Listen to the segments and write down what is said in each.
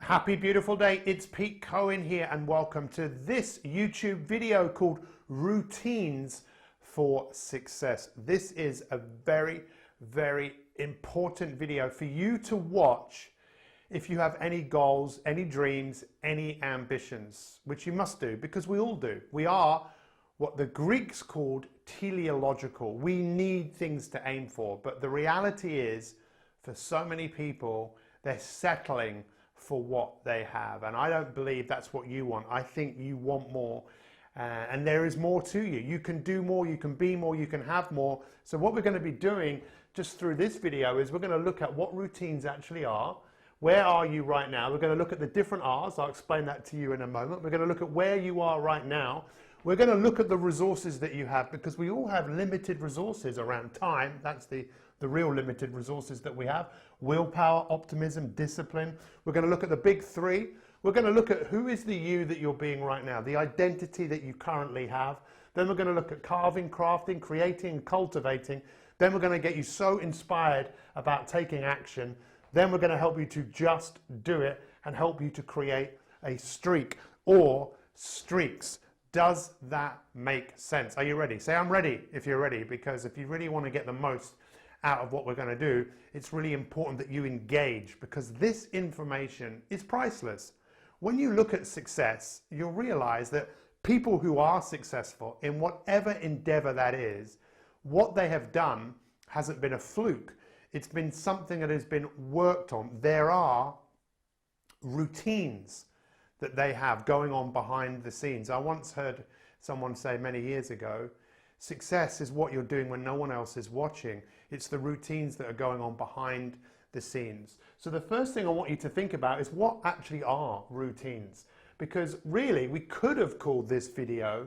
Happy beautiful day, it's Pete Cohen here and welcome to this YouTube video called Routines for Success. This is a very important video for you to watch if you have any goals, any dreams, any ambitions, which you must do because we all do. We are what the Greeks called teleological. We need things to aim for, but the reality is for so many people, they're settling for what they have, and I don't believe that's what you want. I think you want more, and there is more to you. You can do more, you can be more, you can have more. So what we're going to be doing just through this video is we're going to look at what routines actually are. Where are you right now? We're going to look at the different R's. I'll explain that to you in a moment. We're going to look at where you are right now. We're going to look at the resources that you have, because we all have limited resources around time. That's the real limited resources that we have. Willpower, optimism, discipline. We're going to look at the big three. We're going to look at who is the you that you're being right now, the identity that you currently have. Then we're going to look at carving, crafting, creating, cultivating. Then we're going to get you so inspired about taking action. Then we're going to help you to just do it and help you to create a streak or streaks. Does that make sense? Are you ready? Say I'm ready if you're ready, because if you really want to get the most out of what we're going to do, it's really important that you engage, because this information is priceless. When you look at success, you'll realize that people who are successful in whatever endeavor that is, what they have done hasn't been a fluke. It's been something that has been worked on. There are routines that they have going on behind the scenes. I once heard someone say many years ago, success is what you're doing when no one else is watching. It's the routines that are going on behind the scenes. So the first thing I want you to think about is what actually are routines? Because really, we could have called this video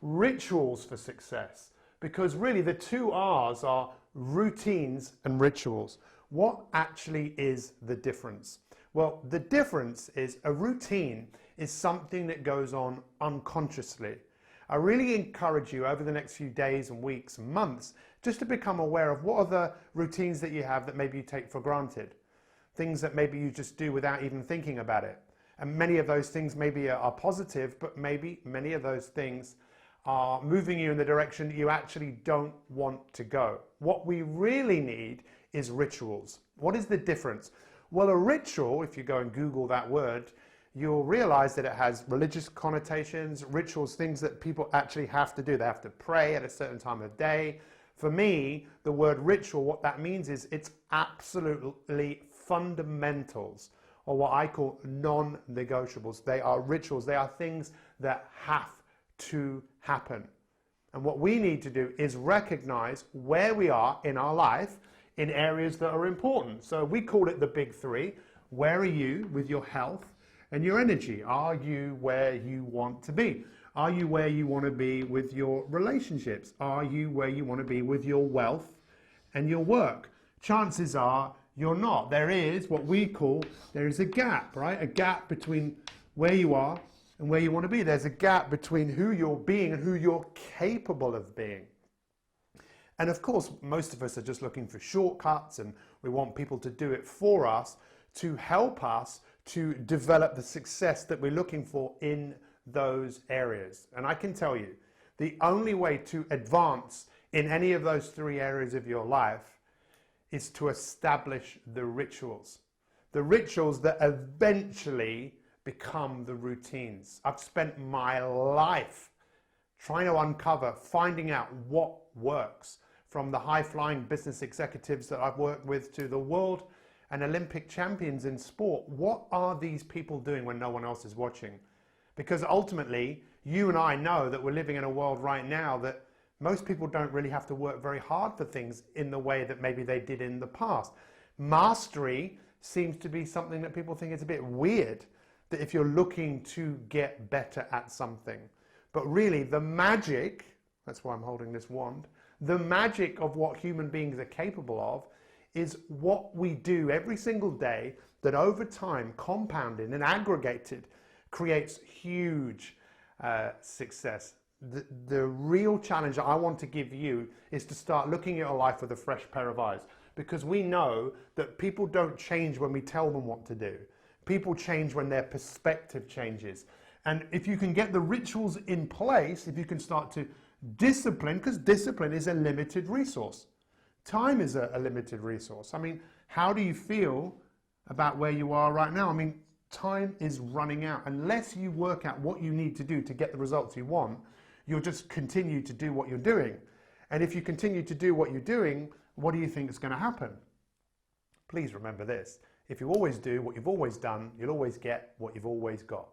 Rituals for Success, because really the two R's are routines and rituals. What actually is the difference? Well, the difference is a routine is something that goes on unconsciously. I really encourage you over the next few days and weeks and months just to become aware of what are the routines that you have that maybe you take for granted. Things that maybe you just do without even thinking about it. And many of those things maybe are positive, but maybe many of those things are moving you in the direction that you actually don't want to go. What we really need is rituals. What is the difference? Well, a ritual, if you go and Google that word, you'll realize that it has religious connotations, rituals, things that people actually have to do. They have to pray at a certain time of day. For me, the word ritual, what that means is it's absolutely fundamentals, or what I call non-negotiables. They are rituals. They are things that have to happen. And what we need to do is recognize where we are in our life in areas that are important. So we call it the big three. Where are you with your health and your energy? Are you where you want to be? Are you where you want to be with your relationships? Are you where you want to be with your wealth and your work? Chances are you're not. There is what we call, there is a gap, right? A gap between where you are and where you want to be. There's a gap between who you're being and who you're capable of being. And of course, most of us are just looking for shortcuts, and we want people to do it for us to help us to develop the success that we're looking for in those areas. And I can tell you, the only way to advance in any of those three areas of your life is to establish the rituals. The rituals that eventually become the routines. I've spent my life trying to uncover, finding out what works, from the high-flying business executives that I've worked with to the world and Olympic champions in sport. What are these people doing when no one else is watching? Because ultimately, you and I know that we're living in a world right now that most people don't really have to work very hard for things in the way that maybe they did in the past. Mastery seems to be something that people think is a bit weird, that if you're looking to get better at something. But really, the magic, that's why I'm holding this wand, the magic of what human beings are capable of is what we do every single day that over time, compounded and aggregated, creates huge success. The real challenge that I want to give you is to start looking at your life with a fresh pair of eyes, because we know that people don't change when we tell them what to do. People change when their perspective changes. And if you can get the rituals in place, if you can start to discipline, because discipline is a limited resource. Time is a limited resource. I mean, how do you feel about where you are right now? I mean, time is running out. Unless you work out what you need to do to get the results you want, you'll just continue to do what you're doing. And if you continue to do what you're doing, what do you think is going to happen? Please remember this. If you always do what you've always done, you'll always get what you've always got.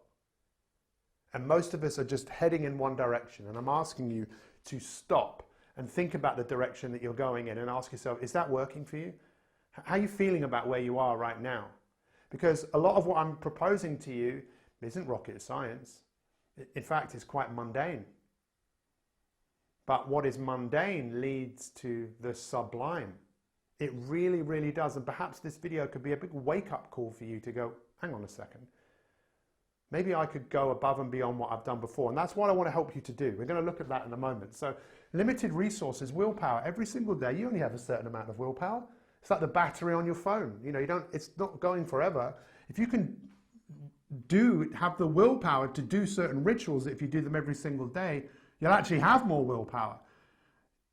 And most of us are just heading in one direction. And I'm asking you to stop and think about the direction that you're going in and ask yourself, is that working for you? How are you feeling about where you are right now? Because a lot of what I'm proposing to you isn't rocket science. In fact, it's quite mundane. But what is mundane leads to the sublime. It really, really does. And perhaps this video could be a big wake-up call for you to go, hang on a second. Maybe I could go above and beyond what I've done before. And that's what I want to help you to do. We're going to look at that in a moment. So limited resources, willpower. Every single day, you only have a certain amount of willpower. It's like the battery on your phone. You know, it's not going forever. If you can have the willpower to do certain rituals, if you do them every single day, you'll actually have more willpower.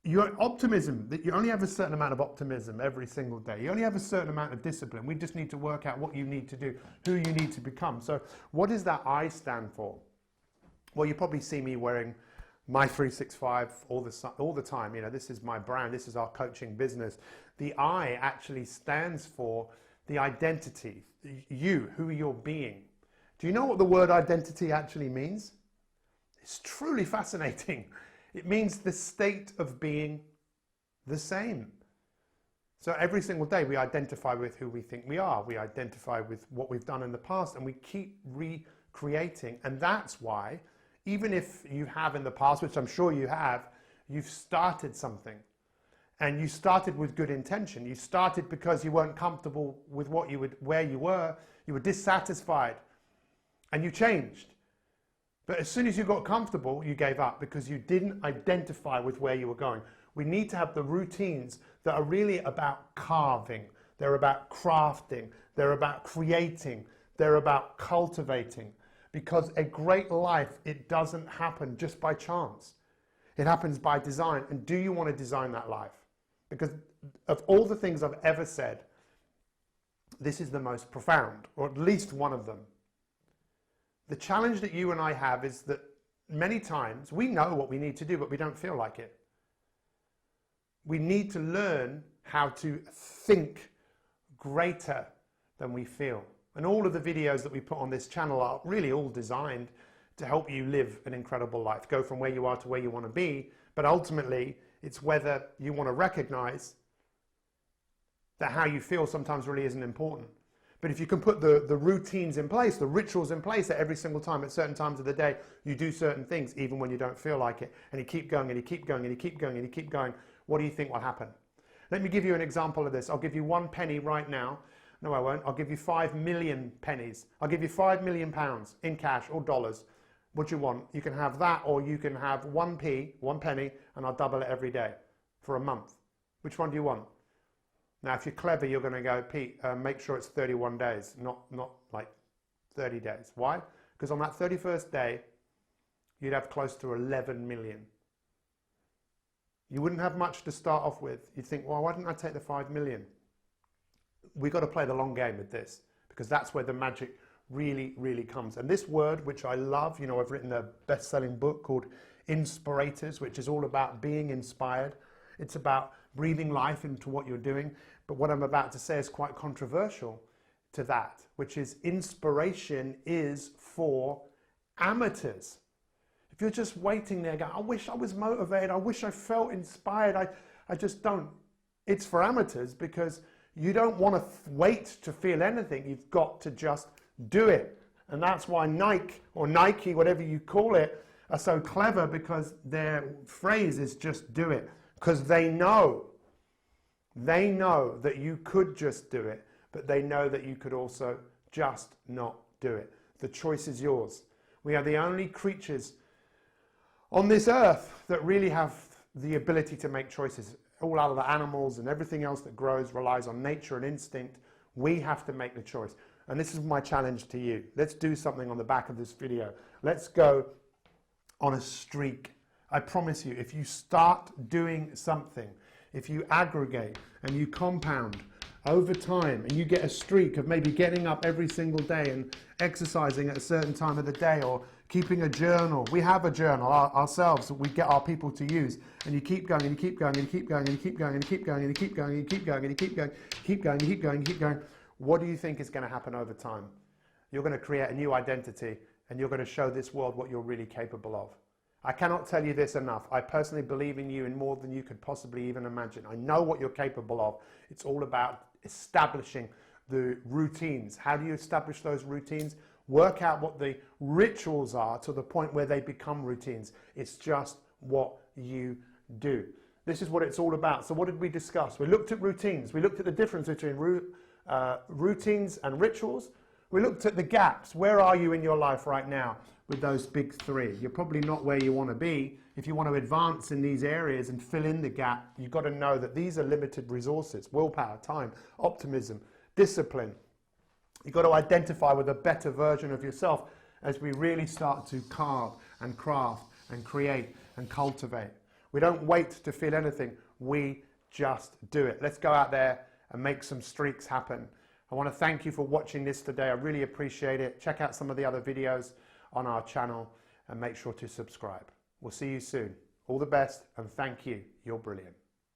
Your optimism, that you only have a certain amount of optimism every single day. You only have a certain amount of discipline. We just need to work out what you need to do, who you need to become. So what does that I stand for? Well, you probably see me wearing my 365 all the time. You know, this is my brand. This is our coaching business. The I actually stands for the identity, you, who you're being. Do you know what the word identity actually means? It's truly fascinating. It means the state of being the same. So every single day we identify with who we think we are. We identify with what we've done in the past, and we keep recreating. And that's why, even if you have in the past, which I'm sure you have, you've started something. And you started with good intention. You started because you weren't comfortable with where you were dissatisfied, and you changed. But as soon as you got comfortable, you gave up because you didn't identify with where you were going. We need to have the routines that are really about carving. They're about crafting. They're about creating. They're about cultivating. Because a great life, it doesn't happen just by chance. It happens by design. And do you want to design that life? Because of all the things I've ever said, this is the most profound, or at least one of them. The challenge that you and I have is that many times we know what we need to do, but we don't feel like it. We need to learn how to think greater than we feel. And all of the videos that we put on this channel are really all designed to help you live an incredible life, go from where you are to where you want to be. But ultimately, it's whether you want to recognize that how you feel sometimes really isn't important. But if you can put the routines in place, the rituals in place, that every single time at certain times of the day, you do certain things, even when you don't feel like it, and you keep going and you keep going and you keep going and you keep going, what do you think will happen? Let me give you an example of this. I'll give you 1 penny right now. No, I won't. I'll give you 5 million pennies. I'll give you 5 million pounds in cash or dollars. What do you want? You can have that, or you can have 1 penny, and I'll double it every day for a month. Which one do you want? Now, if you're clever, you're going to go, Pete, make sure it's 31 days, not like 30 days. Why? Because on that 31st day, you'd have close to 11 million. You wouldn't have much to start off with. You'd think, well, why didn't I take the 5 million? We've got to play the long game with this, because that's where the magic really, really comes. And this word, which I love, you know, I've written a best-selling book called Inspirators, which is all about being inspired. It's about breathing life into what you're doing. But what I'm about to say is quite controversial to that, which is inspiration is for amateurs. If you're just waiting there going, I wish I was motivated, I wish I felt inspired, I just don't. It's for amateurs, because you don't want to wait to feel anything. You've got to just do it. And that's why Nike, whatever you call it, are so clever, because their phrase is just do it. Because they know that you could just do it, but they know that you could also just not do it. The choice is yours. We are the only creatures on this earth that really have the ability to make choices. All other animals and everything else that grows relies on nature and instinct. We have to make the choice. And this is my challenge to you. Let's do something on the back of this video. Let's go on a streak. I promise you, if you start doing something, if you aggregate and you compound over time and you get a streak of maybe getting up every single day and exercising at a certain time of the day, or keeping a journal. We have a journal ourselves that we get our people to use, and you keep going and you keep going and you keep going and you keep going and you keep going and you keep going and you keep going and you keep going, keep going, keep going, keep going. What do you think is going to happen over time? You're going to create a new identity, and you're going to show this world what you're really capable of. I cannot tell you this enough. I personally believe in you in more than you could possibly even imagine. I know what you're capable of. It's all about establishing the routines. How do you establish those routines? Work out what the rituals are to the point where they become routines. It's just what you do. This is what it's all about. So what did we discuss? We looked at routines. We looked at the difference between routines and rituals. We looked at the gaps. Where are you in your life right now with those big three? You're probably not where you want to be. If you want to advance in these areas and fill in the gap, you've got to know that these are limited resources: willpower, time, optimism, discipline. You've got to identify with a better version of yourself as we really start to carve and craft and create and cultivate. We don't wait to feel anything. We just do it. Let's go out there and make some streaks happen. I want to thank you for watching this today. I really appreciate it. Check out some of the other videos on our channel and make sure to subscribe. We'll see you soon. All the best, and thank you. You're brilliant.